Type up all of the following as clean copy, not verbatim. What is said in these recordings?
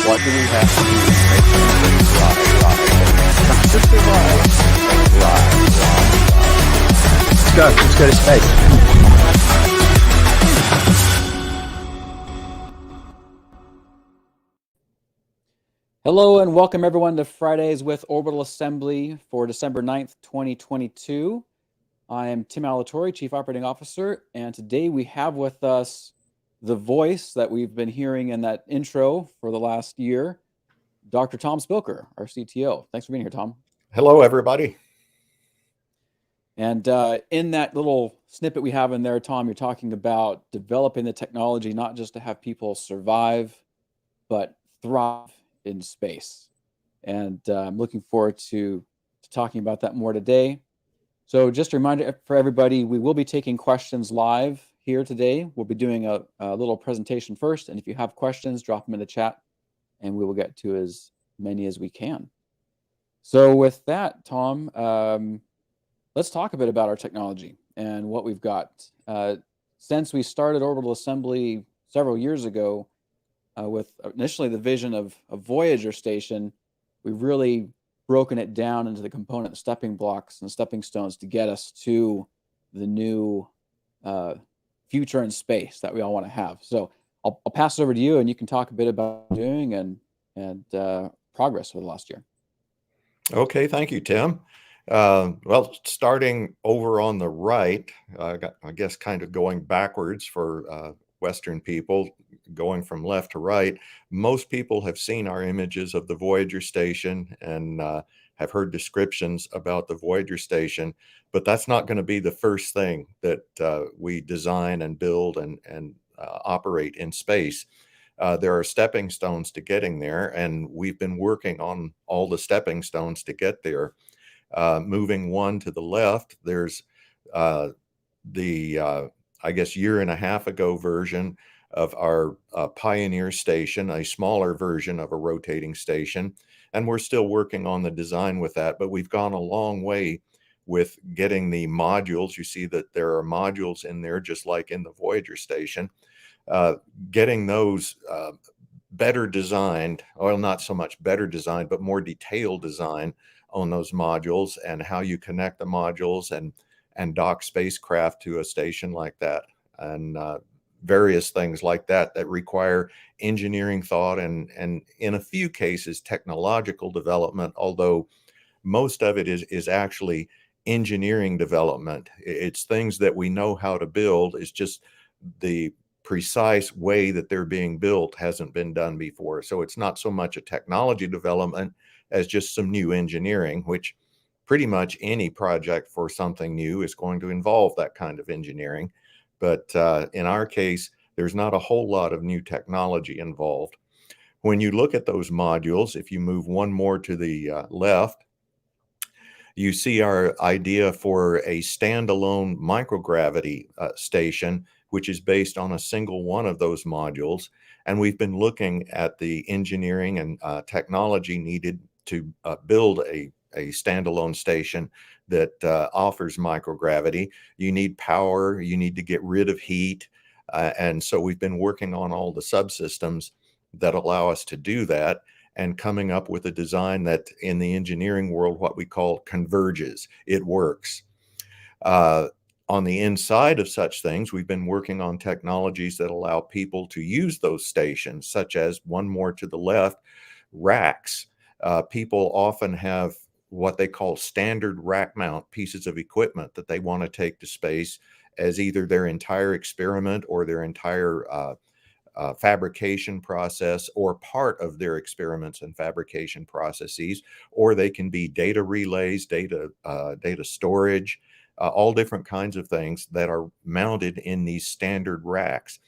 What do we have to do to make something not just survive, but thrive? Let's go to space. Hello and welcome everyone to Fridays with Orbital Assembly for December 9th, 2022. I am Tim Alatorre, Chief Operating Officer, and today we have with us the voice that we've been hearing in that intro for the last year, Dr. Tom Spilker, our CTO. Thanks for being here, Tom. Hello, everybody. And in that little snippet we have in there, Tom, you're talking about developing the technology not just to have people survive, but thrive in space. And I'm looking forward to talking about that more today. So just a reminder for everybody, we will be taking questions live here today. We'll be doing a little presentation first. And if you have questions, drop them in the chat and we will get to as many as we can. So with that, Tom, let's talk a bit about our technology and what we've got. Since we started Orbital Assembly several years ago, with initially the vision of a Voyager station, we've really broken it down into the component stepping blocks and stepping stones to get us to the new future in space that we all want to have. So I'll pass it over to you, and you can talk a bit about doing and progress over the last year. Okay, thank you, Tim. Well, starting over on the right, I guess kind of going backwards for Western people, going from left to right, most people have seen our images of the Voyager station and have heard descriptions about the Voyager station, but that's not going to be the first thing that we design and build and operate in space. There are stepping stones to getting there, and we've been working on all the stepping stones to get there. Moving one to the left, there's I guess year and a half ago version of our Pioneer station, a smaller version of a rotating station. And we're still working on the design with that, but we've gone a long way with getting the modules. You see that there are modules in there, just like in the Voyager station, getting those better designed, well, not so much better designed, but more detailed design on those modules and how you connect the modules and dock spacecraft to a station like that, and various things like that require engineering thought and in a few cases technological development, although most of it is actually engineering development. It's things that we know how to build. It's just the precise way that they're being built hasn't been done before. So it's not so much a technology development as just some new engineering, which pretty much any project for something new is going to involve that kind of engineering. But in our case, there's not a whole lot of new technology involved. When you look at those modules, if you move one more to the left, you see our idea for a standalone microgravity station, which is based on a single one of those modules. And we've been looking at the engineering and technology needed to build a standalone station that offers microgravity. You need power, you need to get rid of heat. And so we've been working on all the subsystems that allow us to do that and coming up with a design that in the engineering world, what we call converges. It works. On the inside of such things, we've been working on technologies that allow people to use those stations, such as one more to the left, racks. People often have what they call standard rack mount pieces of equipment that they want to take to space as either their entire experiment or their entire fabrication process or part of their experiments and fabrication processes, or they can be data relays, data storage, all different kinds of things that are mounted in these standard racks.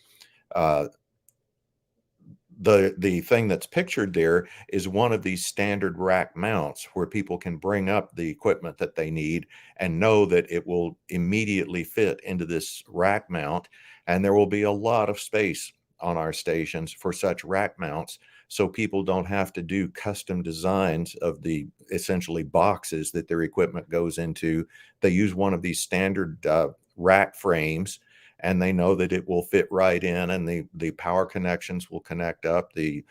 The thing that's pictured there is one of these standard rack mounts where people can bring up the equipment that they need and know that it will immediately fit into this rack mount. And there will be a lot of space on our stations for such rack mounts, so people don't have to do custom designs of the essentially boxes that their equipment goes into. They use one of these standard rack frames, and they know that it will fit right in, and the power connections will connect up, the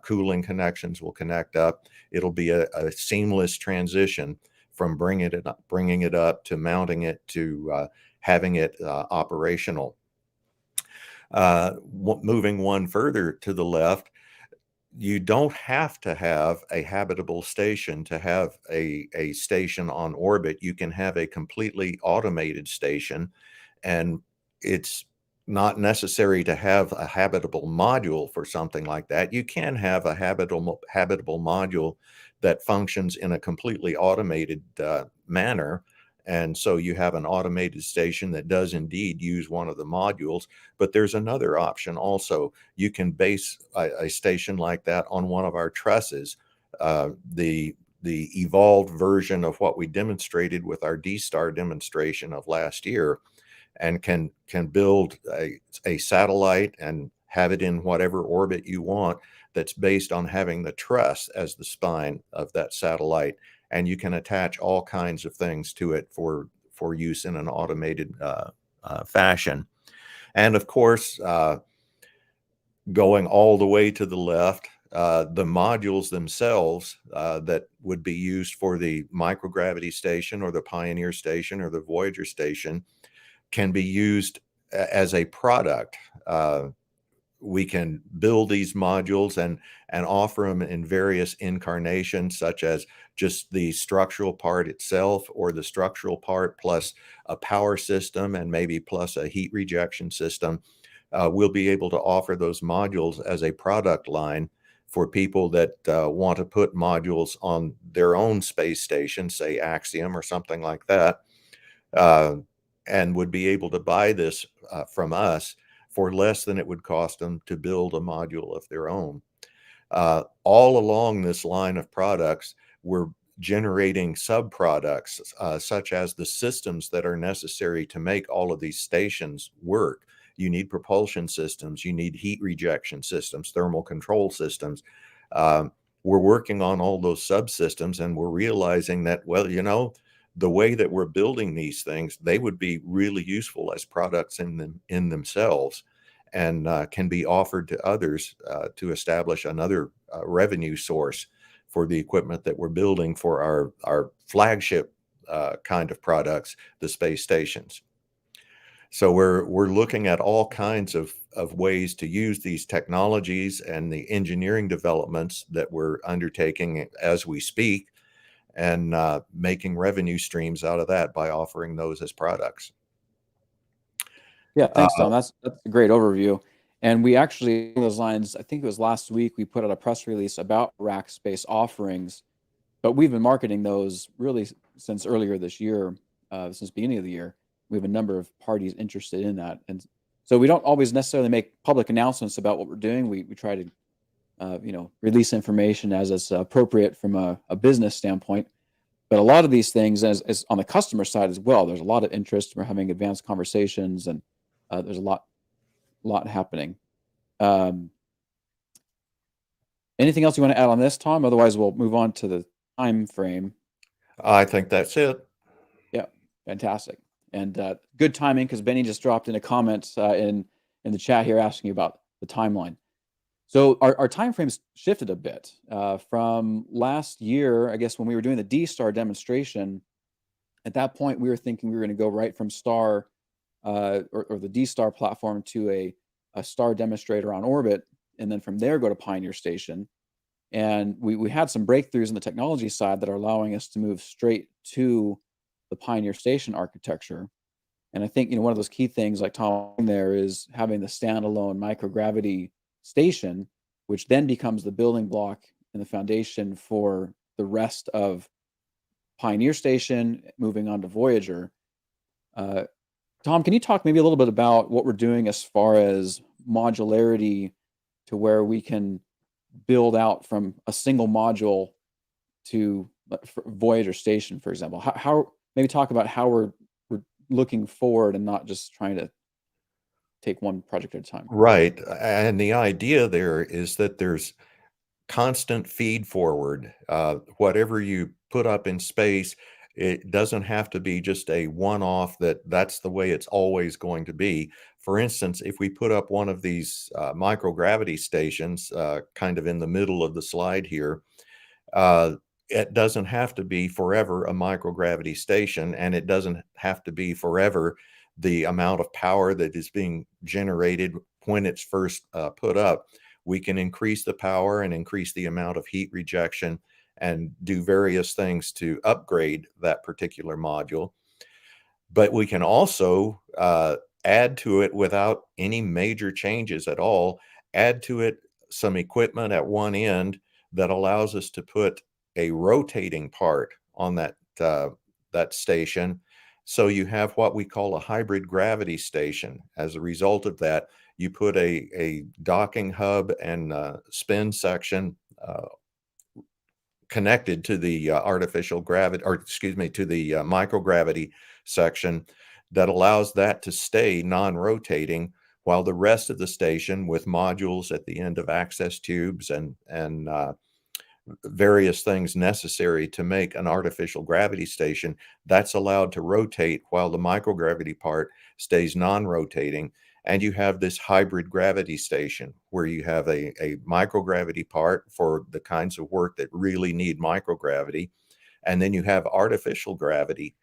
cooling connections will connect up. It'll be a seamless transition from bringing it up to mounting it to having it operational. Moving one further to the left, you don't have to have a habitable station to have a station on orbit. You can have a completely automated station, and it's not necessary to have a habitable module for something like that. You can have a habitable module that functions in a completely automated manner. And so you have an automated station that does indeed use one of the modules, but there's another option also. You can base a station like that on one of our trusses. The evolved version of what we demonstrated with our D-Star demonstration of last year, and can build a satellite and have it in whatever orbit you want, that's based on having the truss as the spine of that satellite. And you can attach all kinds of things to it for use in an automated fashion. And of course, going all the way to the left, the modules themselves that would be used for the microgravity station or the Pioneer station or the Voyager station can be used as a product. We can build these modules and offer them in various incarnations, such as just the structural part itself, or the structural part plus a power system and maybe plus a heat rejection system. We'll be able to offer those modules as a product line for people that want to put modules on their own space station, say Axiom or something like that, and would be able to buy this from us for less than it would cost them to build a module of their own. All along this line of products, we're generating sub-products, such as the systems that are necessary to make all of these stations work. You need propulsion systems, you need heat rejection systems, thermal control systems. We're working on all those subsystems, and we're realizing that, well, you know, the way that we're building these things, they would be really useful as products in themselves, and can be offered to others to establish another revenue source for the equipment that we're building for our flagship kind of products, the space stations. So we're looking at all kinds of ways to use these technologies and the engineering developments that we're undertaking as we speak, and making revenue streams out of that by offering those as products. Yeah, thanks, Tom. That's a great overview. And we actually, along those lines, I think it was last week, we put out a press release about rack space offerings, but we've been marketing those really since earlier this year, since beginning of the year. We have a number of parties interested in that. And so we don't always necessarily make public announcements about what we're doing. We try to, release information as it's appropriate from a business standpoint. But a lot of these things, as on the customer side as well, there's a lot of interest. We're having advanced conversations, and there's a lot happening. Anything else you want to add on this, Tom? Otherwise, we'll move on to the time frame. I think that's it. Yeah, fantastic. And good timing, because Benny just dropped in a comment in the chat here asking about the timeline. So our time frames shifted a bit from last year, I guess, when we were doing the D-Star demonstration. At that point, we were thinking we were going to go right from Star or the D-Star platform to a Star demonstrator on orbit, and then from there go to Pioneer Station. And we had some breakthroughs in the technology side that are allowing us to move straight to the Pioneer Station architecture. And I think, one of those key things, like Tom there, is having the standalone microgravity station, which then becomes the building block and the foundation for the rest of Pioneer Station, moving on to Voyager. Tom, can you talk maybe a little bit about what we're doing as far as modularity, to where we can build out from a single module to Voyager Station, for example? How maybe talk about how we're looking forward and not just trying to take one project at a time. Right. And the idea there is that there's constant feed forward. Whatever you put up in space, It doesn't have to be just a one-off that's the way it's always going to be. For instance, if we put up one of these microgravity stations kind of in the middle of the slide here, uh, it doesn't have to be forever a microgravity station, and it doesn't have to be forever the amount of power that is being generated when it's first put up. We can increase the power and increase the amount of heat rejection and do various things to upgrade that particular module. But we can also add to it without any major changes at all, add to it some equipment at one end that allows us to put a rotating part on that station. So you have what we call a hybrid gravity station. As a result of that, you put a docking hub and spin section connected to the artificial gravity, or excuse me, to the microgravity section that allows that to stay non-rotating, while the rest of the station, with modules at the end of access tubes and various things necessary to make an artificial gravity station, that's allowed to rotate while the microgravity part stays non-rotating. And you have this hybrid gravity station where you have a microgravity part for the kinds of work that really need microgravity. And then you have artificial gravity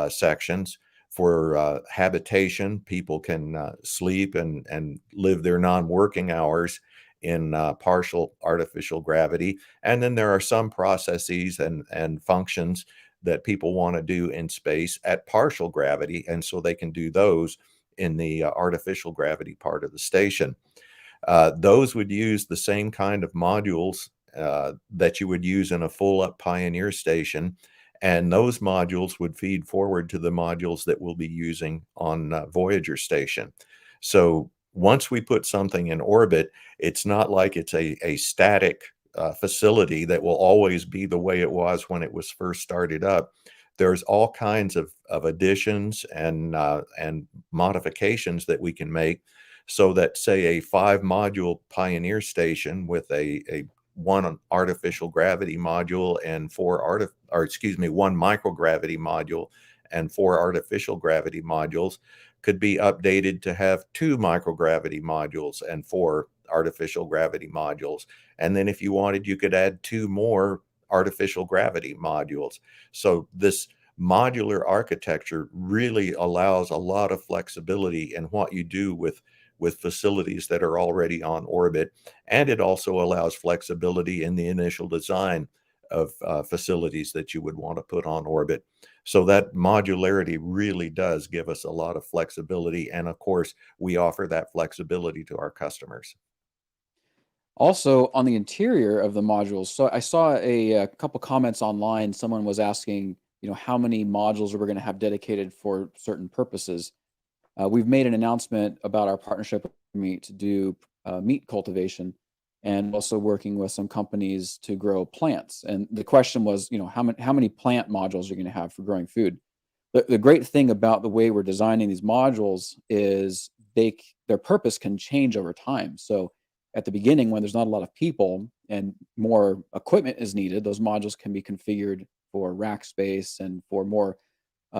sections for habitation. People can sleep and live their non-working hours in partial artificial gravity. And then there are some processes and functions that people want to do in space at partial gravity. And so they can do those in the artificial gravity part of the station. Those would use the same kind of modules that you would use in a full-up Pioneer station, and those modules would feed forward to the modules that we'll be using on Voyager station. So once we put something in orbit, it's not like it's a static facility that will always be the way it was when it was first started up. There's all kinds of additions and modifications that we can make, so that, say, a 5-module Pioneer station with a one artificial gravity module and one microgravity module and 4 artificial gravity modules could be updated to have 2 microgravity modules and 4 artificial gravity modules. And then if you wanted, you could add 2 more artificial gravity modules. So this modular architecture really allows a lot of flexibility in what you do with facilities that are already on orbit. And it also allows flexibility in the initial design of facilities that you would want to put on orbit. So that modularity really does give us a lot of flexibility. And of course, we offer that flexibility to our customers. Also, on the interior of the modules, so I saw a couple comments online. Someone was asking, how many modules are we going to have dedicated for certain purposes. We've made an announcement about our partnership with meat to do meat cultivation, and also working with some companies to grow plants. And the question was, how many plant modules are you going to have for growing food? The great thing about the way we're designing these modules is their purpose can change over time. So at the beginning, when there's not a lot of people and more equipment is needed, those modules can be configured for rack space and for more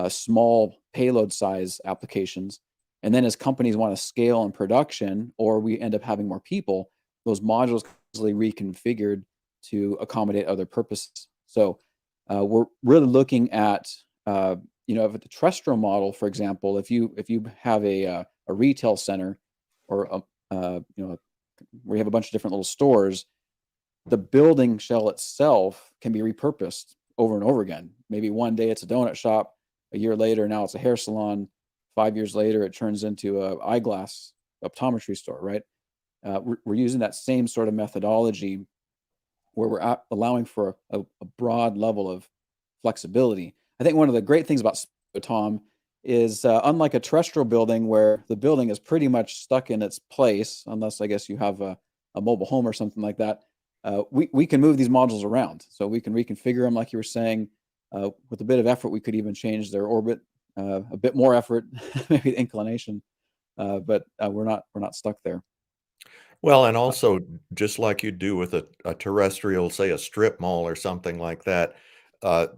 small payload size applications. And then as companies want to scale in production, or we end up having more people, those modules can easily reconfigured to accommodate other purposes. So we're really looking at, if the terrestrial model, for example, if you have a retail center or where you have a bunch of different little stores, the building shell itself can be repurposed over and over again. Maybe one day it's a donut shop, a year later now it's a hair salon, 5 years later it turns into a eyeglass optometry store, right? We're using that same sort of methodology where we're allowing for a broad level of flexibility. I think one of the great things about Tom is unlike a terrestrial building where the building is pretty much stuck in its place, unless I guess you have a mobile home or something like that, we can move these modules around. So we can reconfigure them, like you were saying. With a bit of effort, we could even change their orbit, a bit more effort, maybe the inclination, but we're not stuck there. Well, and also, just like you do with a terrestrial, say a strip mall or something like that,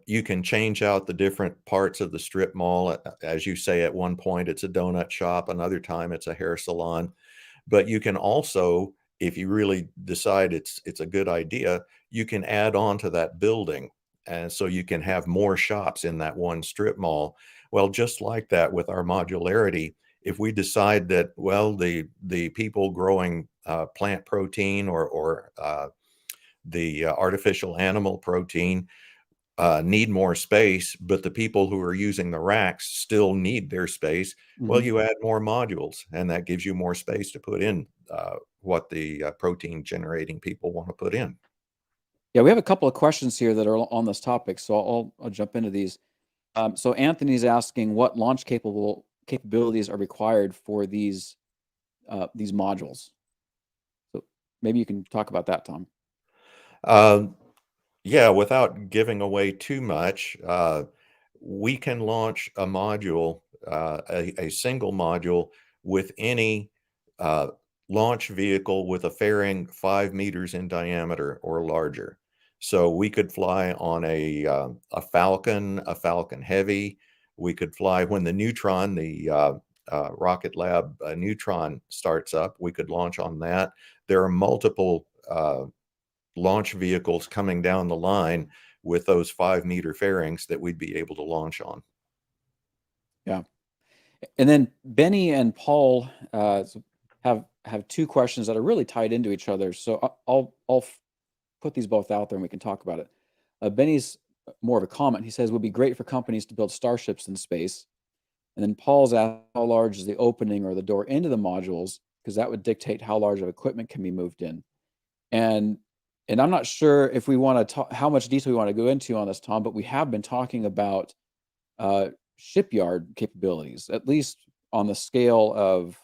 You can change out the different parts of the strip mall. As you say, at one point it's a donut shop, another time it's a hair salon. But you can also, if you really decide it's a good idea, you can add on to that building. And so you can have more shops in that one strip mall. Well, just like that with our modularity, if we decide that, well, the people growing plant protein or the artificial animal protein need more space, but the people who are using the racks still need their space. Well, Mhm. you add more modules, and that gives you more space to put in what the protein generating people want to put in. Yeah, we have a couple of questions here that are on this topic, so I'll jump into these. So Anthony's asking what launch capabilities are required for these modules. So maybe you can talk about that, Tom. Um, yeah, without giving away too much, we can launch a module, a single module with any uh, launch vehicle with a fairing 5 meters in diameter or larger. So we could fly on a Falcon, a Falcon Heavy. We could fly when the Neutron, the Rocket Lab Neutron starts up. We could launch on that. There are multiple launch vehicles coming down the line with those 5 meter fairings that we'd be able to launch on. Yeah. And then Benny and Paul have two questions that are really tied into each other. So I'll put these both out there and we can talk about it. Benny's more of a comment. He says would be great for companies to build starships in space. And then Paul's asked how large is the opening or the door into the modules, because that would dictate how large of equipment can be moved in. And and I'm not sure if we want to talk how much detail we want to go into on this, Tom, but we have been talking about shipyard capabilities, at least on the scale of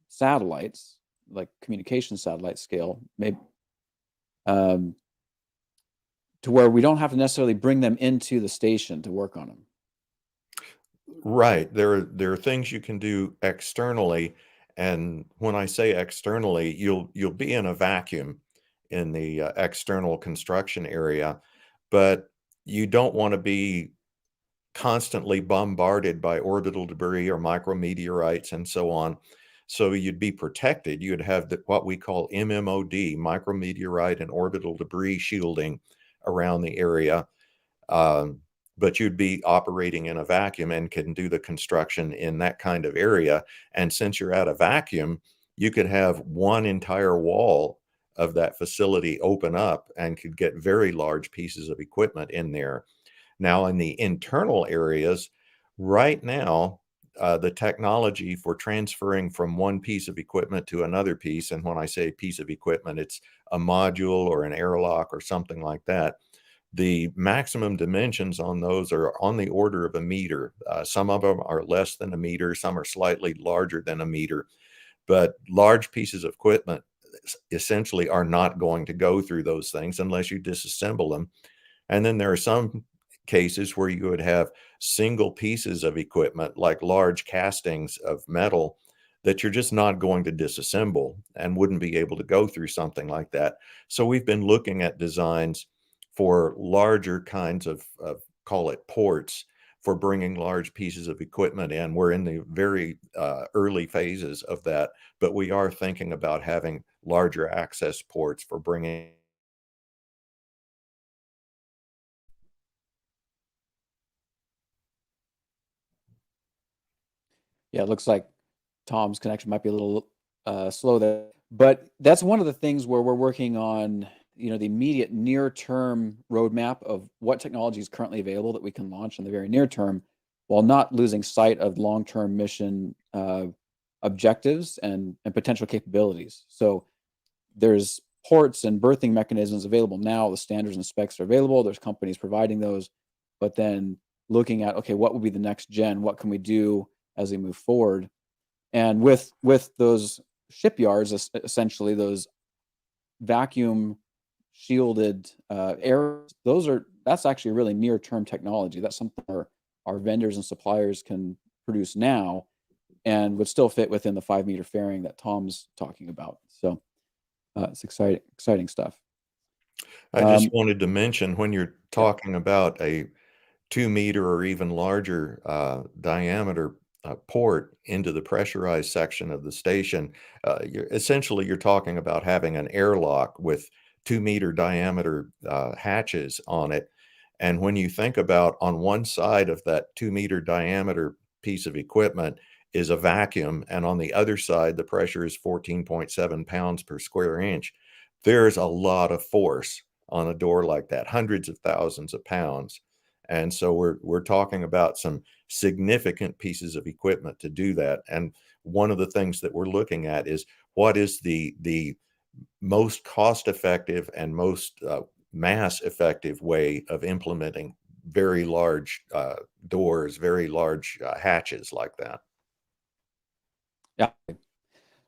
satellites, like communication satellite scale, maybe um, to where we don't have to necessarily bring them into the station to work on them. Right. There are things you can do externally, and when I say externally, you'll be in a vacuum in the external construction area, but you don't want to be constantly bombarded by orbital debris or micrometeorites and so on. So you'd be protected. You'd have what we call MMOD, micrometeorite and orbital debris shielding around the area. Um, but you'd be operating in a vacuum and can do the construction in that kind of area. And since you're at a vacuum, you could have one entire wall of that facility open up and could get very large pieces of equipment in there. Now, in the internal areas, right now, the technology for transferring from one piece of equipment to another piece, and when I say piece of equipment, it's a module or an airlock or something like that. The maximum dimensions on those are on the order of a meter. Some of them are less than a meter, some are slightly larger than a meter, but large pieces of equipment essentially are not going to go through those things unless you disassemble them. And then there are some cases where you would have single pieces of equipment, like large castings of metal, that you're just not going to disassemble and wouldn't be able to go through something like that. So we've been looking at designs for larger kinds of call it ports for bringing large pieces of equipment in. We're in the very early phases of that, but we are thinking about having larger access ports for bringing. Yeah, it looks like Tom's connection might be a little slow there, but that's one of the things where we're working on, the immediate near term roadmap of what technology is currently available that we can launch in the very near term, while not losing sight of long term mission objectives and potential capabilities. So there's ports and berthing mechanisms available now. The standards and specs are available. There's companies providing those, but then looking at, okay, what would be the next gen? What can we do as we move forward? And with those shipyards, essentially those vacuum shielded areas, that's actually really near term technology. That's something our vendors and suppliers can produce now and would still fit within the 5 meter fairing that Tom's talking about. So it's exciting stuff. I just wanted to mention when you're Yep. talking about a 2-meter or even larger diameter port into the pressurized section of the station, you're talking about having an airlock with 2-meter diameter hatches on it. And when you think about on one side of that 2-meter diameter piece of equipment is a vacuum, and on the other side, the pressure is 14.7 pounds per square inch, there's a lot of force on a door like that, hundreds of thousands of pounds. And so we're talking about some significant pieces of equipment to do that. And one of the things that we're looking at is what is the most cost effective and most mass effective way of implementing very large doors, very large hatches like that. Yeah.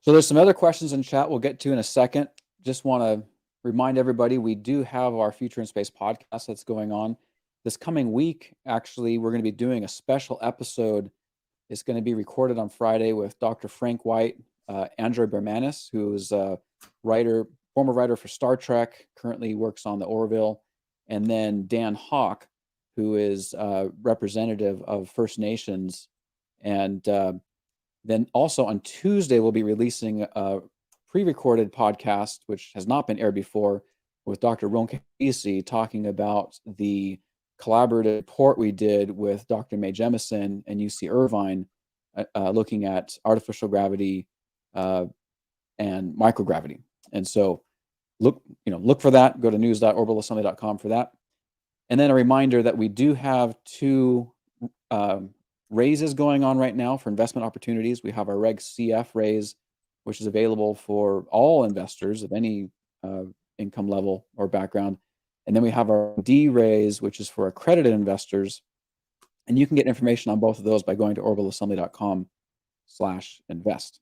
So there's some other questions in chat we'll get to in a second. Just want to remind everybody we do have our Future in Space podcast that's going on. This coming week, actually, we're going to be doing a special episode. It's going to be recorded on Friday with Dr. Frank White, Andrew Bermanis, who is a writer, former writer for Star Trek, currently works on the Orville, and then Dan Hawk, who is representative of First Nations. And then also on Tuesday, we'll be releasing a pre-recorded podcast, which has not been aired before, with Dr. Ronke Isi talking about the collaborative report we did with Dr. Mae Jemison and UC Irvine, looking at artificial gravity and microgravity. And so look for that. Go to news.orbitalassembly.com for that. And then a reminder that we do have two raises going on right now for investment opportunities. We have our Reg CF raise, which is available for all investors of any income level or background. And then we have our D raise, which is for accredited investors. And you can get information on both of those by going to orbitalassembly.com/invest.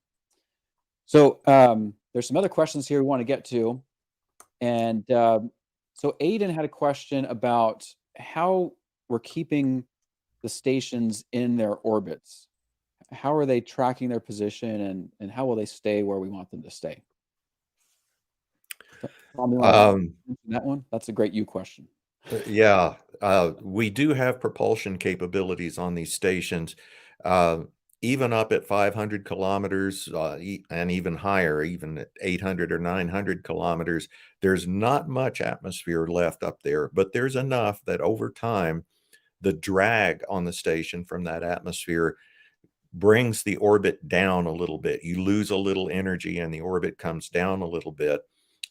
So there's some other questions here we want to get to. And so Aiden had a question about how we're keeping the stations in their orbits. How are they tracking their position, and how will they stay where we want them to stay? Tom, you want to answer that one? That's a great you question. Yeah, we do have propulsion capabilities on these stations, even up at 500 kilometers, and even higher, even at 800 or 900 kilometers. There's not much atmosphere left up there, but there's enough that over time, the drag on the station from that atmosphere brings the orbit down a little bit. You lose a little energy and the orbit comes down a little bit.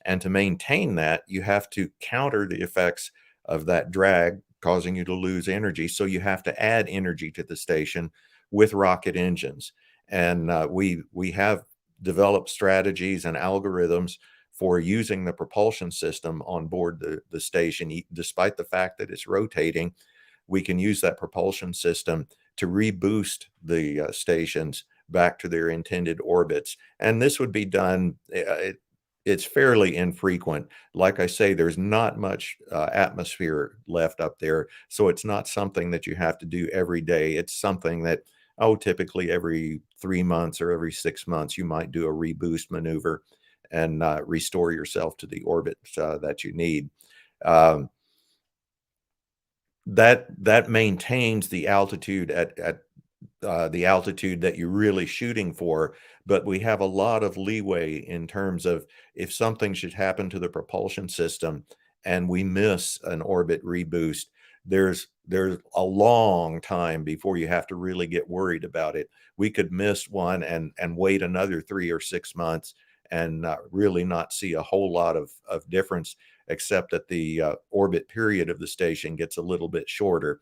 And to maintain that, you have to counter the effects of that drag causing you to lose energy. So you have to add energy to the station with rocket engines. And we have developed strategies and algorithms for using the propulsion system on board the station. Despite the fact that it's rotating, we can use that propulsion system to reboost the stations back to their intended orbits. And this would be done, it's fairly infrequent. Like I say, there's not much atmosphere left up there. So it's not something that you have to do every day. It's something that, typically every 3 months or every 6 months, you might do a reboost maneuver and restore yourself to the orbit that you need. That maintains the altitude at the altitude that you're really shooting for, but we have a lot of leeway in terms of if something should happen to the propulsion system and we miss an orbit reboost, there's a long time before you have to really get worried about it. We could miss one and wait another 3 or 6 months and really not see a whole lot of difference, except that the orbit period of the station gets a little bit shorter.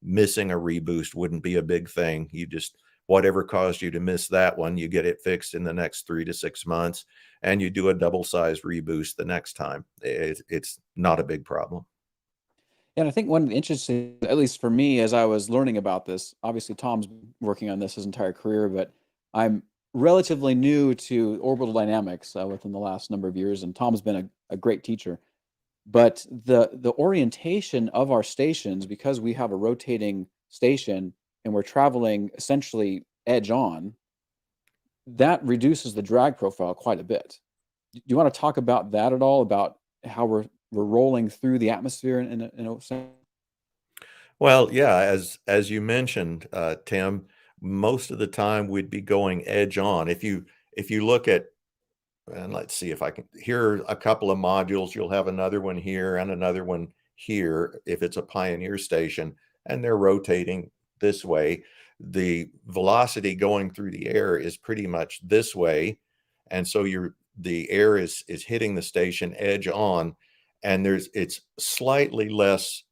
Missing a reboost wouldn't be a big thing. You just, whatever caused you to miss that one, you get it fixed in the next 3 to 6 months, and you do a double-sized reboost the next time. It's not a big problem. And I think one of the interesting, at least for me, as I was learning about this, obviously Tom's been working on this his entire career, but I'm relatively new to orbital dynamics within the last number of years, and Tom's been a great teacher. But the orientation of our stations, because we have a rotating station and we're traveling essentially edge on, that reduces the drag profile quite a bit. Do you want to talk about that at all, about how we're we're rolling through the atmosphere in a sense? Well, yeah, as you mentioned, Tim, most of the time we'd be going edge on. If you look at, and let's see if I can, here are a couple of modules, you'll have another one here and another one here if it's a Pioneer station, and they're rotating this way. The velocity going through the air is pretty much this way, and so the air is hitting the station edge on, and it's slightly less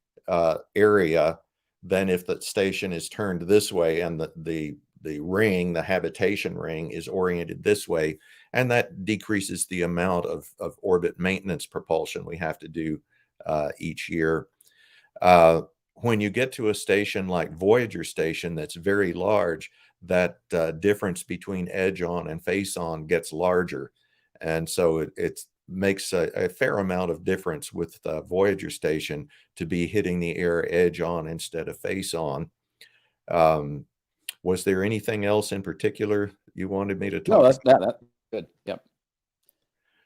area than if the station is turned this way and the ring, the habitation ring, is oriented this way, and that decreases the amount of orbit maintenance propulsion we have to do each year. Uh, when you get to a station like Voyager station that's very large, that difference between edge on and face on gets larger. And so it makes a fair amount of difference with Voyager station to be hitting the air edge on instead of face on. Um, was there anything else in particular you wanted me to No, talk that's about? that good. Yep.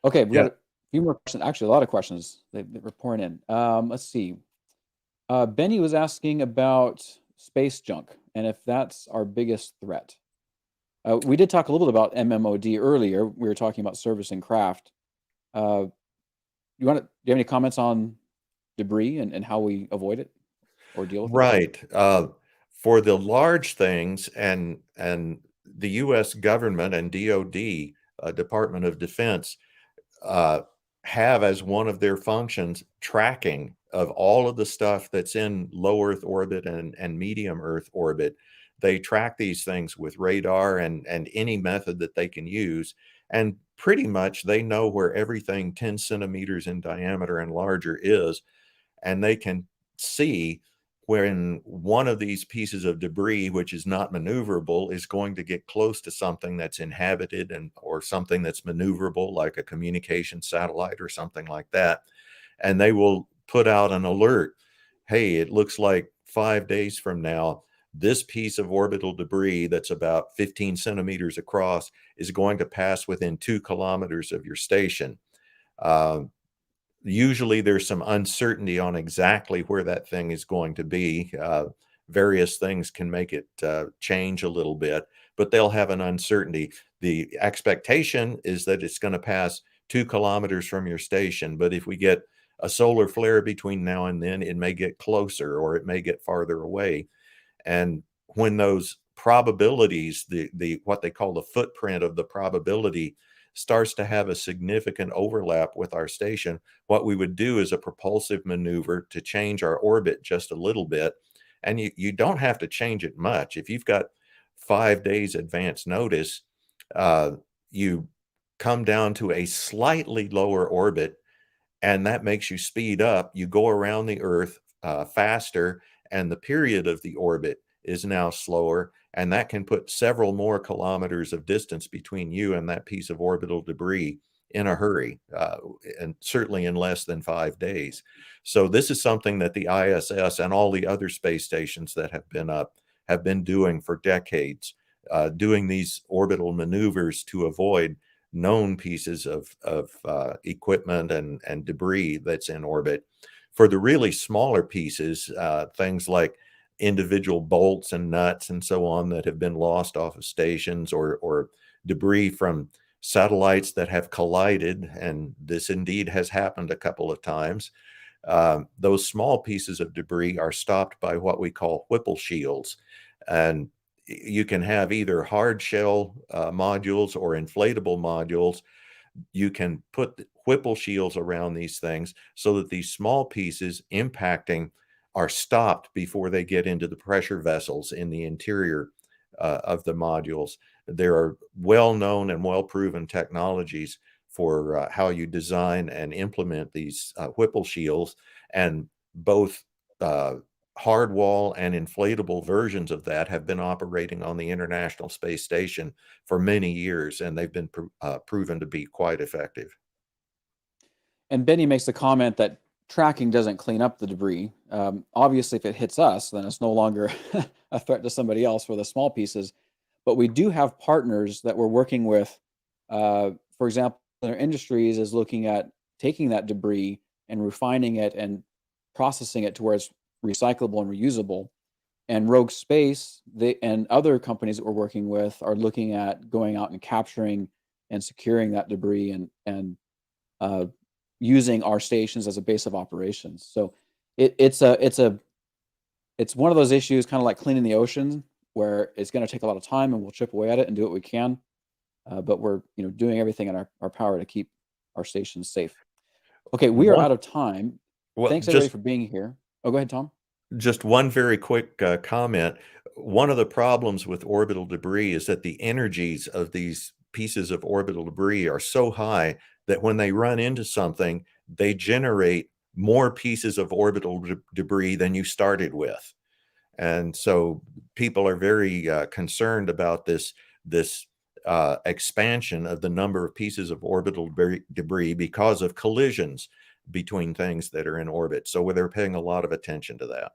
Okay, we got Yeah. a few more questions. Actually, a lot of questions that were pouring in. Let's see. Benny was asking about space junk and if that's our biggest threat. We did talk a little bit about MMOD earlier. We were talking about servicing craft. Uh, do you have any comments on debris and how we avoid it or deal with it? Right. For the large things, and the U.S. government and DoD, Department of Defense, uh, have as one of their functions tracking of all of the stuff that's in low Earth orbit and medium Earth orbit. They track these things with radar and any method that they can use. And pretty much they know where everything 10 centimeters in diameter and larger is, and they can see when one of these pieces of debris, which is not maneuverable, is going to get close to something that's inhabited or something that's maneuverable, like a communication satellite or something like that. And they will put out an alert. Hey, it looks like 5 days from now, this piece of orbital debris that's about 15 centimeters across is going to pass within 2 kilometers of your station. Uh, Usually there's some uncertainty on exactly where that thing is going to be. Various things can make it change a little bit, but they'll have an uncertainty. The expectation is that it's going to pass 2 kilometers from your station, but if we get a solar flare between now and then, it may get closer or it may get farther away. And when those probabilities, the what they call the footprint of the probability, starts to have a significant overlap with our station, what we would do is a propulsive maneuver to change our orbit just a little bit. And you don't have to change it much. If you've got 5 days advance notice, you come down to a slightly lower orbit, and that makes you speed up. You go around the Earth faster, and the period of the orbit is now slower, and that can put several more kilometers of distance between you and that piece of orbital debris in a hurry, and certainly in less than 5 days. So this is something that the ISS and all the other space stations that have been up have been doing for decades, doing these orbital maneuvers to avoid known pieces of equipment and debris that's in orbit. For the really smaller pieces, things like individual bolts and nuts and so on that have been lost off of stations, or debris from satellites that have collided, and this indeed has happened a couple of times. Those small pieces of debris are stopped by what we call Whipple shields. And you can have either hard shell modules or inflatable modules. You can put Whipple shields around these things so that these small pieces impacting are stopped before they get into the pressure vessels in the interior of the modules. There are well-known and well-proven technologies for how you design and implement these Whipple shields, and both hardwall and inflatable versions of that have been operating on the International Space Station for many years, and they've been proven to be quite effective. And Benny makes the comment that tracking doesn't clean up the debris. Obviously, if it hits us, then it's no longer a threat to somebody else for the small pieces. But we do have partners that we're working with. For example, their industries is looking at taking that debris and refining it and processing it to where it's recyclable and reusable. And Rogue Space, they and other companies that we're working with are looking at going out and capturing and securing that debris and using our stations as a base of operations. So it's one of those issues, kind of like cleaning the ocean, where it's going to take a lot of time, and we'll chip away at it and do what we can. But we're doing everything in our power to keep our stations safe. Okay, we are One, out of time. well, Thanks everybody for being here. Oh, go ahead, Tom. just one very quick comment. One of the problems with orbital debris is that the energies of these pieces of orbital debris are so high that when they run into something, they generate more pieces of orbital debris than you started with. And so people are very concerned about this expansion of the number of pieces of orbital debris because of collisions between things that are in orbit. So they're paying a lot of attention to that.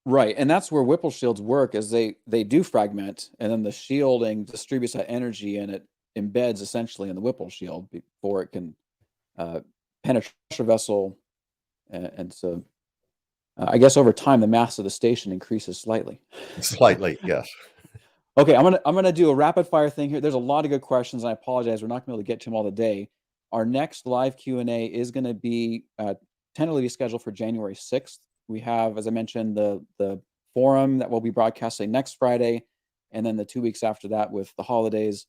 Right, and that's where Whipple shields work, is they do fragment, and then the shielding distributes that energy, and it embeds essentially in the Whipple shield before it can penetrate a vessel, and so I guess over time the mass of the station increases slightly. Slightly, yes. Okay, I'm gonna do a rapid fire thing here. There's a lot of good questions, and I apologize, we're not gonna be able to get to them all today. Our next live Q&A is gonna be tentatively scheduled for January 6th. We have, as I mentioned, the forum that will be broadcasting next Friday, and then the 2 weeks after that with the holidays,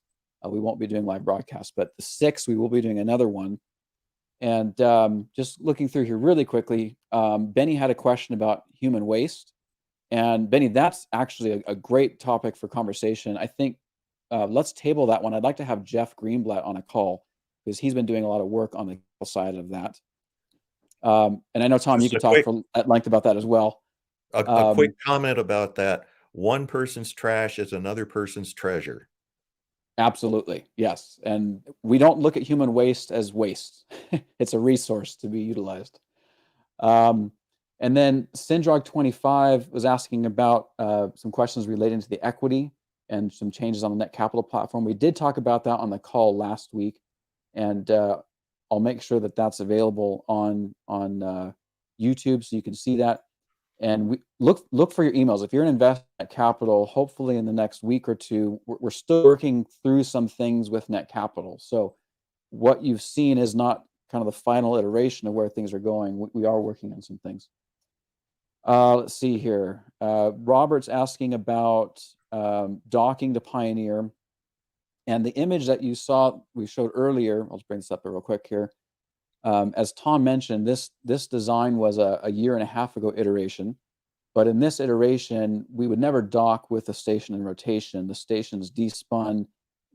we won't be doing live broadcasts. But the 6th, we will be doing another one. And just looking through here really quickly, Benny had a question about human waste. And Benny, that's actually a great topic for conversation. I think let's table that one. I'd like to have Jeff Greenblatt on a call, because he's been doing a lot of work on the side of that. And I know, Tom, you could talk at length about that as well. A quick comment about that. One person's trash is another person's treasure. Absolutely, yes. And we don't look at human waste as waste. It's a resource to be utilized. And then Syndrog25 was asking about some questions relating to the equity and some changes on the Net Capital platform. We did talk about that on the call last week, and I'll make sure that that's available on YouTube so you can see that. And we look for your emails. If you're an investor at Capital, hopefully in the next week or two, we're still working through some things with Net Capital. So what you've seen is not kind of the final iteration of where things are going. We are working on some things. Let's see here. Robert's asking about docking to Pioneer. And the image that you saw, we showed earlier, I'll just bring this up real quick here. As Tom mentioned, this design was a 1.5 years ago iteration. But in this iteration, we would never dock with the station in rotation. The station's despun,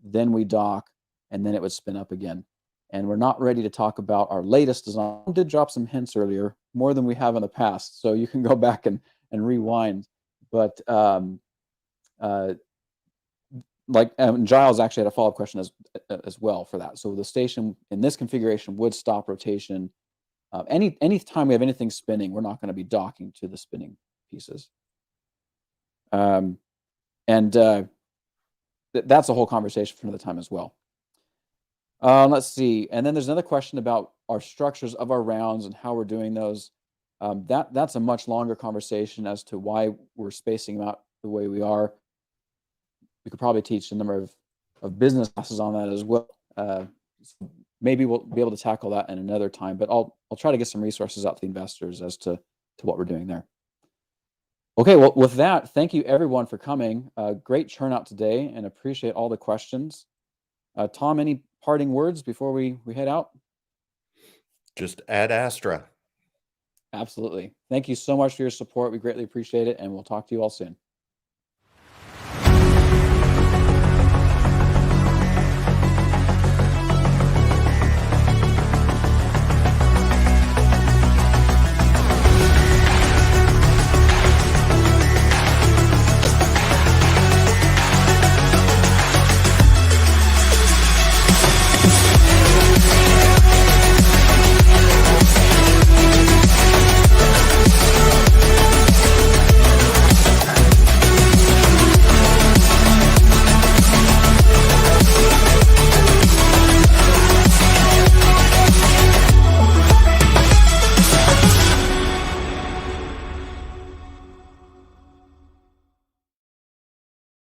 then we dock, and then it would spin up again. And we're not ready to talk about our latest design. I did drop some hints earlier, more than we have in the past. So you can go back and rewind. But Giles actually had a follow-up question as well for that. So the station in this configuration would stop rotation. Any time we have anything spinning, we're not going to be docking to the spinning pieces. That's a whole conversation for another time as well. Let's see. And then there's another question about our structures of our rounds and how we're doing those. That's a much longer conversation as to why we're spacing them out the way we are. We could probably teach a number of business classes on that as well. Maybe we'll be able to tackle that in another time, but I'll try to get some resources out to the investors as to what we're doing there. Okay, well, with that, thank you everyone for coming. Great turnout today, and appreciate all the questions. Tom, any parting words before we head out? Just ad astra. Absolutely. Thank you so much for your support. We greatly appreciate it, and we'll talk to you all soon.